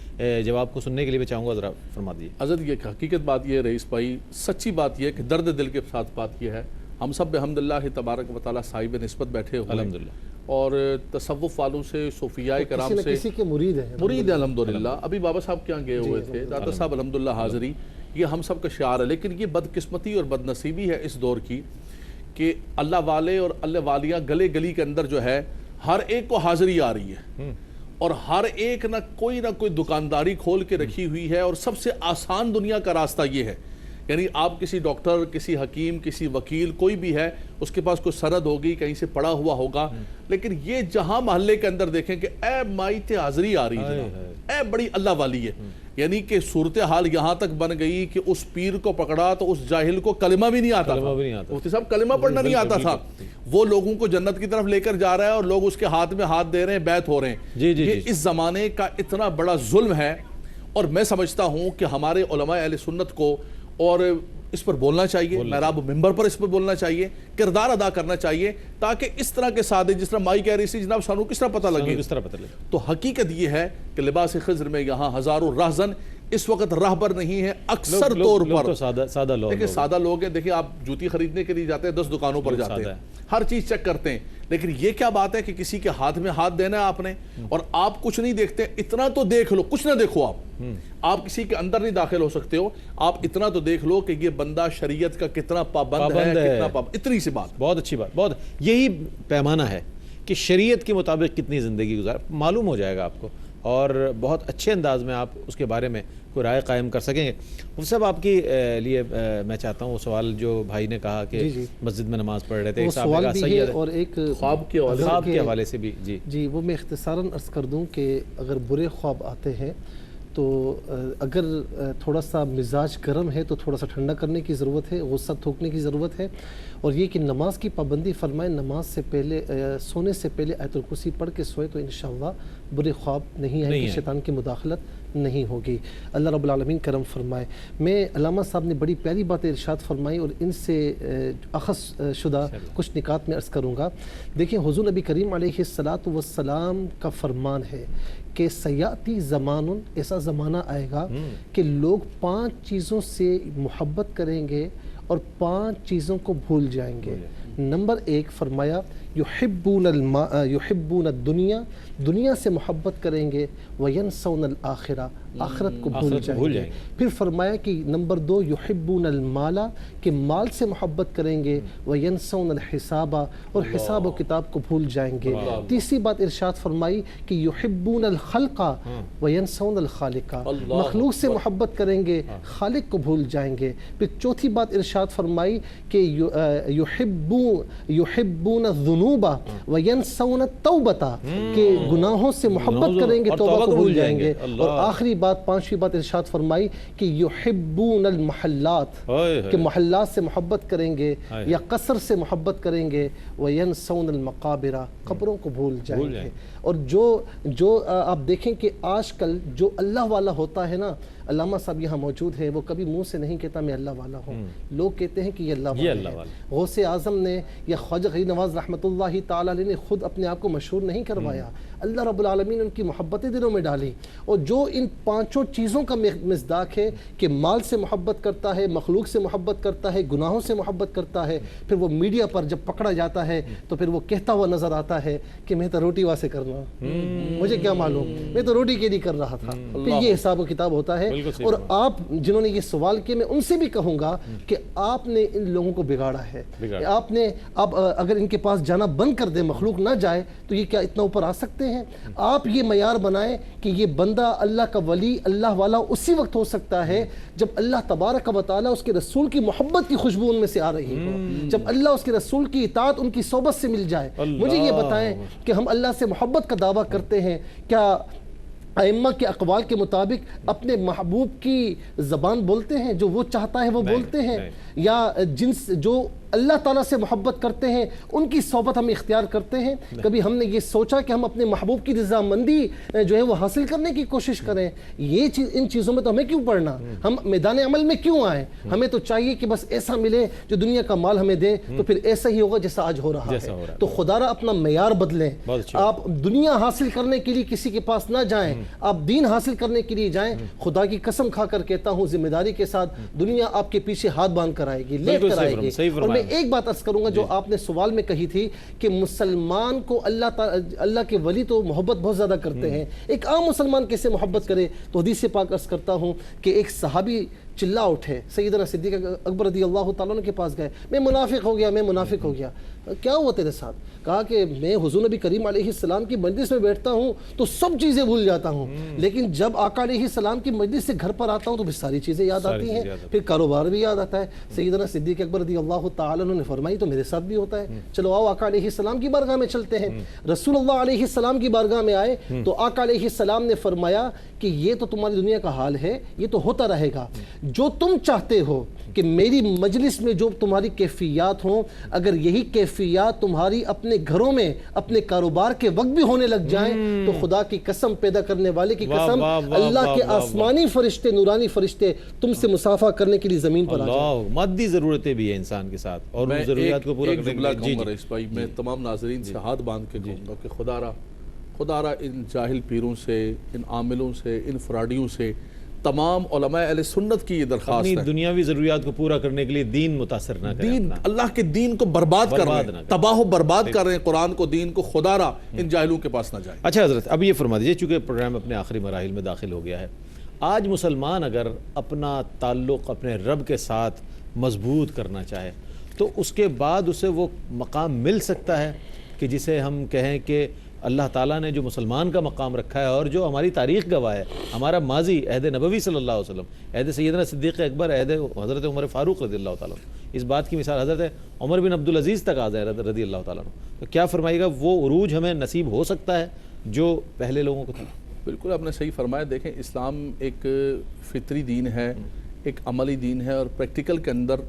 جواب کو سننے کے لیے میں چاہوں گا ذرا فرما دیجیے.
حضرت یہ حقیقت بات یہ ہے رئیس بھائی، سچی بات یہ ہے کہ درد دل کے ساتھ بات یہ ہے. ہم سب بحمدللہ تبارک و تعالیٰ صاحب نسبت بیٹھے ہوئے
الحمدللہ، اور
تصوف والوں سے، صوفیاء کرام سے
کسی کے مرید ہیں
الحمدللہ. ابھی بابا صاحب کیا گئے ہوئے تھے، داتا صاحب الحمدللہ حاضری، یہ ہم سب کا شعار ہے. لیکن یہ بدقسمتی اور بدنصیبی ہے اس دور کی کہ اللہ والے اور اللہ والیاں گلے گلی کے اندر جو ہے ہر ایک کو حاضری آ رہی ہے، اور ہر ایک نہ کوئی دکانداری کھول کے رکھی ہوئی ہے. اور سب سے آسان دنیا کا راستہ یہ ہے، یعنی آپ کسی ڈاکٹر، کسی حکیم، کسی وکیل، کوئی بھی ہے، اس کے پاس کوئی سند ہوگی، کہیں سے پڑھا ہوا ہوگا. لیکن یہ جہاں محلے کے اندر دیکھیں کہ اے مائت حاضری آ رہی ہے، اے بڑی اللہ والی ہے. یعنی کہ صورتحال یہاں تک بن گئی کہ اس پیر کو پکڑا تو اس جاہل کو کلمہ بھی نہیں آتا تھا. مفتی صاحب کلمہ پڑھنا نہیں آتا تھا. وہ لوگوں کو جنت کی طرف لے کر جا رہا ہے اور لوگ اس کے ہاتھ میں ہاتھ دے رہے ہیں، بیعت ہو رہے ہیں. یہ اس زمانے کا اتنا بڑا ظلم ہے. اور میں سمجھتا ہوں کہ ہمارے علماء اہل سنت کو اور اس پر بولنا چاہیے، محراب منبر پر اس پر بولنا چاہیے، کردار ادا کرنا چاہیے، تاکہ اس طرح کے سادے، جس طرح مائی کہہ رہی سی جناب سانو کس طرح پتہ لگے. تو حقیقت یہ ہے کہ لباس خضر میں یہاں ہزاروں راہزن اس وقت راہبر نہیں ہے. اکثر طور پر
سادہ لوگ،
دیکھیں سادہ لوگ ہیں. دیکھیں آپ جوتی خریدنے کے لیے جاتے ہیں، 10 دکانوں پر جاتے ہیں، ہر چیز چیک کرتے ہیں. لیکن یہ کیا بات ہے کہ کسی کے ہاتھ میں ہاتھ دینا ہے آپ نے، اور آپ کچھ نہیں دیکھتے. اتنا تو دیکھ لو، کچھ نہ دیکھو آپ کسی کے اندر نہیں داخل ہو سکتے ہو. آپ اتنا تو دیکھ لو کہ یہ بندہ شریعت کا کتنا پابند ہے، کتنا پابند. اتنی سی بات.
بہت اچھی بات، بہت یہی پیمانہ ہے کہ شریعت کے مطابق کتنی زندگی گزار معلوم ہو جائے گا آپ کو، اور بہت اچھے انداز میں آپ اس کے بارے میں کوئی رائے قائم کر سکیں گے. مفتی صاحب آپ کی لیے میں چاہتا ہوں وہ سوال جو بھائی نے کہا کہ مسجد میں نماز پڑھ رہے تھے،
سوال بھی ہے اور ایک
خواب کے
حوالے سے بھی.
جی وہ میں اختصاراً عرض کر دوں کہ اگر برے خواب آتے ہیں تو اگر تھوڑا سا مزاج گرم ہے تو تھوڑا سا ٹھنڈا کرنے کی ضرورت ہے، غصہ تھوکنے کی ضرورت ہے، اور یہ کہ نماز کی پابندی فرمائیں، نماز سے پہلے سونے سے پہلے آیت الکرسی پڑھ کے سوئے تو انشاءاللہ برے خواب نہیں آئیں گے، شیطان کی مداخلت نہیں ہوگی۔ اللہ رب العالمین کرم فرمائے۔ میں علامہ صاحب نے بڑی پیاری باتیں ارشاد فرمائی اور ان سے اخذ شدہ کچھ نکات میں عرض کروں گا۔ دیکھیں حضور نبی کریم علیہ السلام کا فرمان ہے کہ سیاتی زمان، ایسا زمانہ آئے گا کہ لوگ 5 چیزوں سے محبت کریں گے اور 5 چیزوں کو بھول جائیں گے۔ نمبر 1 فرمایا یحبون الدنیا، دنیا سے محبت کریں گے، وینسون الآخرہ، آخرت کو بھول جائیں گے۔ پھر فرمایا کہ نمبر 2 یحبون المال، کہ مال سے محبت کریں گے، وینسون الحساب، اور حساب و کتاب کو بھول جائیں گے۔ تیسری بات ارشاد فرمائی کہ یحبون الخلق وینسون الخالق، مخلوق سے محبت کریں گے، خالق کو بھول جائیں گے۔ پھر چوتھی بات ارشاد فرمائی کہ یحبون الذنوب وینسون التوبہ، کہ گناہوں سے محبت کریں گے، توبہ کو بھول جائیں گے۔ اور آخری بات، 5ویں بات ارشاد فرمائی کہ یحبون المحلات، کہ محلات سے محبت کریں گے یا قصر سے محبت کریں گے، وینسون المقابر، قبروں کو بھول جائیں گے۔ اور جو آپ دیکھیں کہ آج کل جو اللہ والا ہوتا ہے نا، علامہ صاحب یہاں موجود ہیں، وہ کبھی منہ سے نہیں کہتا میں اللہ والا ہوں، لوگ کہتے ہیں کہ یہ اللہ والا ہے۔ غوث اعظم نے یا خواجہ غریب نواز رحمۃ اللہ تعالی علیہ نے خود اپنے آپ کو مشہور نہیں کروایا، اللہ رب العالمین نے ان کی محبتیں دلوں میں ڈالی۔ اور جو ان 5 چیزوں کا مصداق ہے کہ مال سے محبت کرتا ہے، مخلوق سے محبت کرتا ہے، گناہوں سے محبت کرتا ہے، پھر وہ میڈیا پر جب پکڑا جاتا ہے تو پھر وہ کہتا ہوا نظر آتا ہے کہ میں تو روٹی واسے کرنا، مجھے کیا معلوم، میں تو روٹی کے لیے کر رہا تھا۔ پھر یہ حساب و کتاب ہوتا ہے۔ اور آپ جنہوں نے یہ سوال کیا، میں ان سے بھی کہوں گا کہ آپ نے ان لوگوں کو بگاڑا ہے۔ آپ اگر ان کے پاس جانا بند کر دیں، مخلوق نہ جائے، تو یہ کیا اتنا اوپر آ سکتے ہیں؟ آپ یہ معیار بنائیں کہ یہ بندہ اللہ کا ولی، اللہ والا اسی وقت ہو سکتا ہے جب اللہ تبارک و تعالیٰ اس کے رسول کی محبت کی خوشبو ان میں سے آ رہی ہو، جب اللہ اس کے رسول کی اطاعت ان کی صحبت سے مل جائے۔ مجھے یہ بتائیں کہ ہم اللہ سے محبت کا دعویٰ کرتے ہیں، کیا ائمہ کے اقوال کے مطابق اپنے محبوب کی زبان بولتے ہیں، جو وہ چاہتا ہے وہ بولتے ہیں، یا جنس جو اللہ تعالیٰ سے محبت کرتے ہیں ان کی صحبت ہم اختیار کرتے ہیں؟ کبھی ہم نے یہ سوچا کہ ہم اپنے محبوب کی رضامندی جو ہے وہ حاصل کرنے کی کوشش کریں؟ ان چیزوں میں تو ہمیں کیوں پڑھنا؟ ہم میدان عمل میں کیوں آئیں؟ ہمیں تو چاہیے کہ بس ایسا ملے جو دنیا کا مال ہمیں دے، تو پھر ایسا ہی ہوگا جیسا آج ہو رہا ہے۔ تو خدا را اپنا معیار بدلیں، آپ دنیا حاصل کرنے کے لیے کسی کے پاس نہ جائیں، آپ دین حاصل کرنے کے لیے جائیں۔ خدا کی قسم کھا کر کہتا ہوں ذمہ داری کے ساتھ، دنیا آپ کے پیچھے ہاتھ باندھ کر آئے گی، لیٹ کر آئے گی۔ اور میں ایک بات عرض کروں گا جو آپ نے سوال میں کہی تھی کہ مسلمان کو اللہ کے ولی تو محبت بہت زیادہ کرتے ہیں، ایک عام مسلمان کیسے محبت کرے؟ تو حدیث پاک عرض کرتا ہوں کہ ایک صحابی چلا اٹھے، سیدنا صدیق اکبر رضی اللہ تعالیٰ عنہ کے پاس گئے، میں منافق ہو گیا، میں منافق ہو گیا۔ کیا ہوا تیرے ساتھ؟ کہا کہ میں حضور نبی کریم علیہ السلام کی مجلس میں بیٹھتا ہوں تو سب چیزیں بھول جاتا ہوں، لیکن جب آقا علیہ السلام کی مجلس سے گھر پر آتا ہوں تو پھر ساری چیزیں یاد آتی ہیں، پھر کاروبار بھی یاد آتا ہے۔ سیدنا صدیق اکبر رضی اللہ تعالیٰ عنہ نے فرمائی تو میرے ساتھ بھی ہوتا ہے، چلو آؤ آقا علیہ السلام کی بارگاہ میں چلتے ہیں۔ رسول اللہ علیہ السلام کی بارگاہ میں آئے تو آقا علیہ السلام نے فرمایا کہ یہ تو تمہاری دنیا کا حال ہے، یہ تو ہوتا رہے گا، جو تم چاہتے ہو کہ میری مجلس میں جو تمہاری کیفیات ہوں، اگر یہی کیفیات تمہاری اپنے گھروں میں اپنے کاروبار کے وقت بھی ہونے لگ جائیں تو خدا کی قسم، پیدا کرنے والے کی قسم، اللہ کے آسمانی فرشتے، نورانی فرشتے تم سے مصافحہ کرنے کے لیے زمین پر آ جائیں۔
مادی ضرورتیں بھی ہیں انسان کے ساتھ، اور
میں
ضروریات کو پورا کرنے کے لیے
رئیس بھائی میں تمام ناظرین سے ہاتھ باندھ کے کہوں گا کہ خدا را ان جاہل پیروں سے، ان عاملوں سے، ان فراڈیوں سے تمام علماء اہل سنت کی یہ درخواست ہے،
اپنی دنیاوی ضروریات کو پورا کرنے کے لیے دین متاثر نہ کریں،
دین اللہ کے دین کو برباد کر رہے ہیں، تباہ و برباد کر رہے ہیں قرآن کو، دین کو۔ خدا را ان جاہلوں کے پاس نہ جائیں۔
اچھا حضرت، اب یہ فرما دیجئے، چونکہ پروگرام اپنے آخری مراحل میں داخل ہو گیا ہے، آج مسلمان اگر اپنا تعلق اپنے رب کے ساتھ مضبوط کرنا چاہے تو اس کے بعد اسے وہ مقام مل سکتا ہے کہ جسے ہم کہیں کہ اللہ تعالیٰ نے جو مسلمان کا مقام رکھا ہے اور جو ہماری تاریخ گواہ ہے، ہمارا ماضی، عہد نبوی صلی اللہ علیہ وسلم، عہد سیدنا صدیق اکبر، عہد حضرت عمر فاروق رضی اللہ تعالیٰ عنہ، اس بات کی مثال حضرت عمر بن عبدالعزیز تک آ جائے رضی اللہ تعالیٰ عنہ، تو کیا فرمائیے گا وہ عروج ہمیں نصیب ہو سکتا ہے جو پہلے لوگوں کو تھا؟
بالکل آپ نے صحیح فرمایا. دیکھیں اسلام ایک فطری دین ہے, ایک عملی دین ہے, اور پریکٹیکل کے اندر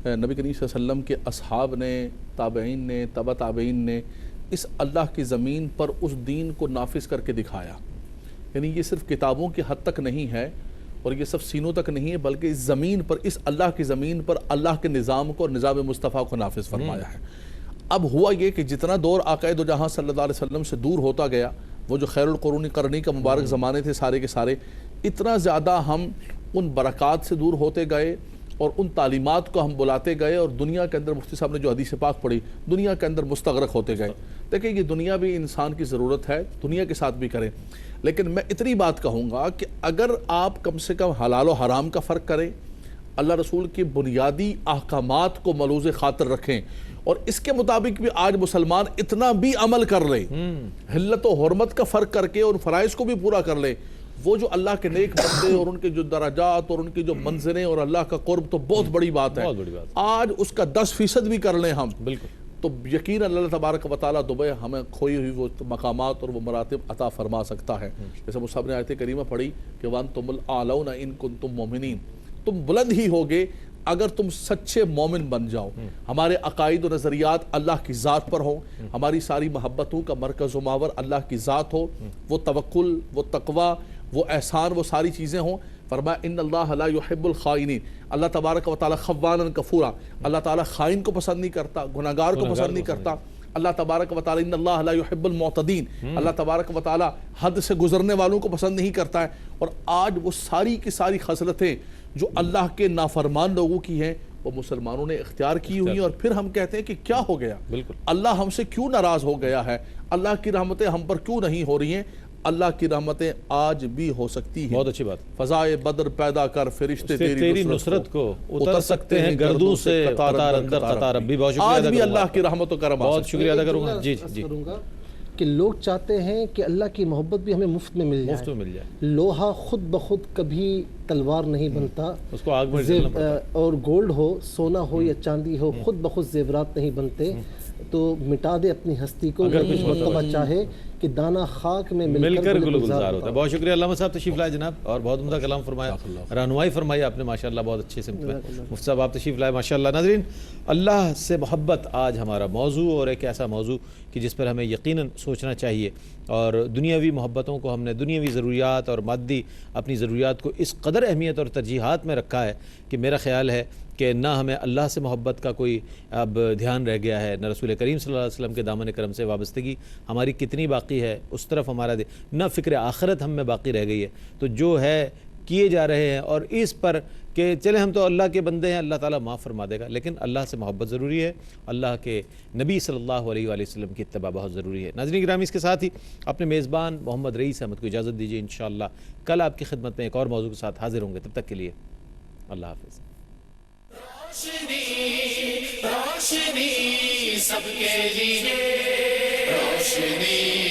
نبی کریم صلی اللہ علیہ وسلم کے اصحاب نے, تابعین نے, تبع تابعین نے اس اللہ کی زمین پر اس دین کو نافذ کر کے دکھایا. یعنی یہ صرف کتابوں کی حد تک نہیں ہے اور یہ صرف سینوں تک نہیں ہے, بلکہ اس زمین پر, اس اللہ کی زمین پر اللہ کے نظام کو اور نظام مصطفیٰ کو نافذ فرمایا ہے. اب ہوا یہ کہ جتنا دور آقا دو جہاں صلی اللہ علیہ وسلم سے دور ہوتا گیا, وہ جو خیر القرون قرنی کا مبارک زمانے تھے سارے کے سارے, اتنا زیادہ ہم ان برکات سے دور ہوتے گئے اور ان تعلیمات کو ہم بلاتے گئے, اور دنیا کے اندر مفتی صاحب نے جو حدیث پاک پڑھی, دنیا کے اندر مستغرق ہوتے گئے. دیکھیں یہ دنیا بھی انسان کی ضرورت ہے, دنیا کے ساتھ بھی کریں, لیکن میں اتنی بات کہوں گا کہ اگر آپ کم سے کم حلال و حرام کا فرق کریں, اللہ رسول کی بنیادی احکامات کو ملوز خاطر رکھیں, اور اس کے مطابق بھی آج مسلمان اتنا بھی عمل کر لیں, حلت و حرمت کا فرق کر کے ان فرائض کو بھی پورا کر لیں, وہ جو اللہ کے نیک بندے اور ان کے جو درجات اور ان کی جو منزلیں اور اللہ کا قرب تو بہت بڑی بات ہے. آج اس کا 10% بھی کر لیں ہم, بالکل, تو یقین اللہ تبارک و تعالیٰ دوبارہ ہمیں کھوئی ہوئی وہ مقامات اور وہ مراتب عطا فرما سکتا ہے. جیسے مصعب نے آیت کریمہ پڑھی کہ وَأَنْتُمُ الْأَعْلَوْنَ إِن كُنتُم مُؤْمِنِينَ, تم بلند ہی ہوگے اگر تم سچے مومن بن جاؤ. ہمارے عقائد و نظریات اللہ کی ذات پر ہوں, ہماری ساری محبتوں کا مرکز و محور اللہ کی ذات ہو, وہ توکل, وہ تقوی, وہ احسان, وہ ساری چیزیں ہوں. فرمایا ان اللہ لا يحب الخائنین, اللہ تبارک و تعالیٰ خوانا کفورا, اللہ تعالیٰ خائن کو پسند نہیں کرتا, گناہگار کو پسند نہیں کرتا. اللہ تبارک و تعالیٰ ان اللہ لا يحب المعتدین, اللہ تبارک و تعالیٰ حد سے گزرنے والوں کو پسند نہیں کرتا ہے. اور آج وہ ساری کی ساری خصلتیں جو اللہ کے نافرمان لوگوں کی ہیں وہ مسلمانوں نے اختیار کی ہوئی ہیں, اور پھر ہم کہتے ہیں کہ کیا ہو گیا, اللہ ہم سے کیوں ناراض ہو گیا ہے, اللہ کی رحمتیں ہم پر کیوں نہیں ہو رہی ہیں. اللہ کی رحمتیں آج بھی ہو سکتی ہیں.
بہت اچھی بات.
فضائے بدر پیدا کر فرشتے
تیری نصرت کو اتر سکتے ہیں گردوں سے قطار اندر قطار. اب بھی بہت شکریہ
آج بھی اللہ کی رحمت و کرم.
بہت شکریہ ادا کروں گا. جی
کہ لوگ چاہتے ہیں کہ اللہ کی محبت بھی ہمیں مفت میں مل جائے.
مفت میں مل جائے.
لوہا خود بخود کبھی تلوار نہیں بنتا,
اس کو آگ میں ڈالنا پڑتا ہے.
اور گولڈ ہو, سونا ہو یا چاندی ہو, خود بخود زیورات نہیں بنتے. تو مٹا دے اپنی ہستی کو, اگر کچھ مرتبہ چاہے کہ دانا خاک میں مل کر
گلزار ہوتا ہے. بہت شکریہ علامہ صاحب, تشریف لائے جناب, اور بہت عمدہ کلام فرمایا, رہنمائی فرمائی آپ نے ماشاءاللہ, بہت اچھے سمت میں. مفتی صاحب آپ تشریف لائے ماشاءاللہ. ناظرین, اللہ سے محبت آج ہمارا موضوع, اور ایک ایسا موضوع کہ جس پر ہمیں یقیناً سوچنا چاہیے, اور دنیاوی محبتوں کو ہم نے, دنیاوی ضروریات اور مادی اپنی ضروریات کو اس قدر اہمیت اور ترجیحات میں رکھا ہے کہ میرا خیال ہے کہ نہ ہمیں اللہ سے محبت کا کوئی اب دھیان رہ گیا ہے, نہ رسول کریم صلی اللہ علیہ وسلم کے دامن کرم سے وابستگی ہماری کتنی باقی ہے, اس طرف ہمارا نہ فکر آخرت ہم میں باقی رہ گئی ہے. تو جو ہے کیے جا رہے ہیں, اور اس پر کہ چلیں ہم تو اللہ کے بندے ہیں, اللہ تعالیٰ معاف فرما دے گا, لیکن اللہ سے محبت ضروری ہے, اللہ کے نبی صلی اللہ علیہ وآلہ وسلم کی اتباع بہت ضروری ہے. ناظرین گرامی, اس کے ساتھ ہی اپنے میزبان محمد رئیس احمد کو اجازت دیجیے. انشاءاللہ کل آپ کی خدمت میں ایک اور موضوع کے ساتھ حاضر ہوں گے. تب تک کے لیے اللہ حافظ. روشنی سب کے لیے روشنی.